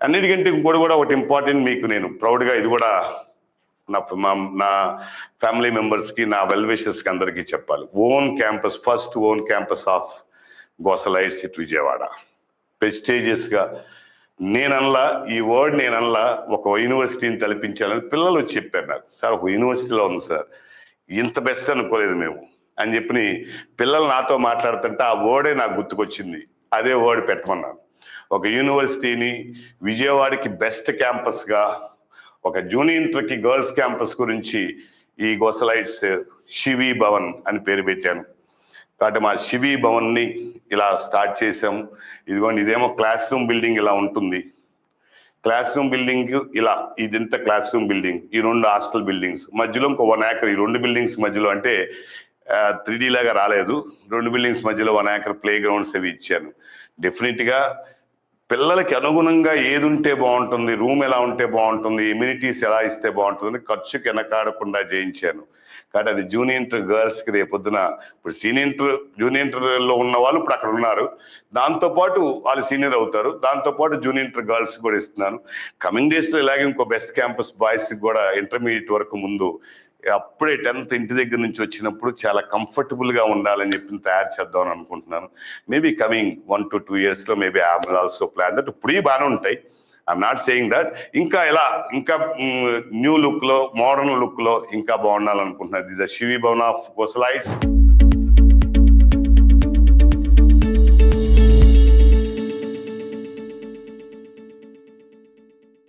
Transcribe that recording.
అన్నిటికంటే ఇంకోటి కూడా ఒకటి ఇంపార్టెంట్, మీకు నేను ప్రౌడ్గా ఇది కూడా నా ఫ్యామిలీ మెంబర్స్కి, నా వెల్ విషర్స్కి అందరికీ చెప్పాలి. Own campus, first own campus of గోసలైట్స్ ఇట్ విజయవాడ. ప్రెస్టీజియస్గా నేనల్లా, ఈ వర్డ్ నేనల్లా, ఒక యూనివర్సిటీని తలపించాలని పిల్లలు వచ్చి చెప్పారు నాకు. సార్ ఒక యూనివర్సిటీలో ఉంది సార్, ఇంత బెస్ట్ అనుకోలేదు మేము అని చెప్పి పిల్లలు నాతో మాట్లాడుతుంటే ఆ వర్డే నాకు గుర్తుకొచ్చింది. అదే వర్డ్ పెట్టమన్నాను. ఒక యూనివర్సిటీని విజయవాడకి బెస్ట్ క్యాంపస్గా, ఒక జూనియర్ ఇంటర్కి గర్ల్స్ క్యాంపస్ గురించి ఈ గోసలైట్స్ శివి భవన్ అని పేరు పెట్టాను. కాబట్టి మా శివి భవన్ని ఇలా స్టార్ట్ చేసాము. ఇదిగోండి, ఇదేమో క్లాస్ రూమ్ బిల్డింగ్ ఇలా ఉంటుంది. క్లాస్ రూమ్ బిల్డింగ్ ఇలా, ఇదంతా క్లాస్ రూమ్ బిల్డింగ్, ఈ 2 హాస్టల్ బిల్డింగ్స్, మధ్యలో ఇంకో 1 acre, ఈ 2 బిల్డింగ్స్ మధ్యలో, అంటే 3D లాగా రాలేదు, 2 బిల్డింగ్స్ మధ్యలో 1 acre ప్లే గ్రౌండ్స్ అవి ఇచ్చాను. డెఫినెట్గా పిల్లలకి అనుగుణంగా ఏది ఉంటే బాగుంటుంది, రూమ్ ఎలా ఉంటే బాగుంటుంది, ఇమ్యూనిటీస్ ఎలా ఇస్తే బాగుంటుంది, ఖర్చుకి వెనకాడకుండా చేయించాను. కాబట్టి అది జూనియర్ ఇంటర్ గర్ల్స్కి రేపొద్దున, ఇప్పుడు జూనియర్ ఇంటర్లో ఉన్న వాళ్ళు ఇప్పుడు అక్కడ ఉన్నారు, దాంతోపాటు వాళ్ళు సీనియర్ అవుతారు, దాంతోపాటు జూనియర్ ఇంటర్ గర్ల్స్ కూడా ఇస్తున్నాను. కమింగ్ డేస్లో ఇలాగే ఇంకో బెస్ట్ క్యాంపస్ బాయ్స్కి కూడా ఇంటర్మీడియట్ వరకు ముందు అప్పుడే 10th ఇంటి దగ్గర నుంచి వచ్చినప్పుడు చాలా కంఫర్టబుల్గా ఉండాలని చెప్పి తయారు చేద్దామని అనుకుంటున్నాను. మేబీ కమింగ్ 1 to 2 yearsలో maybe I will also plan that. ఇప్పుడు బాగానే ఉంటాయి, ఐఎమ్ నాట్ సేయింగ్ దట్. ఇంకా ఎలా, ఇంకా న్యూ లుక్లో, మోడర్న్ లుక్లో ఇంకా బాగుండాలనుకుంటున్నాను. This is Shivi Bhavan of గోసలైట్స్.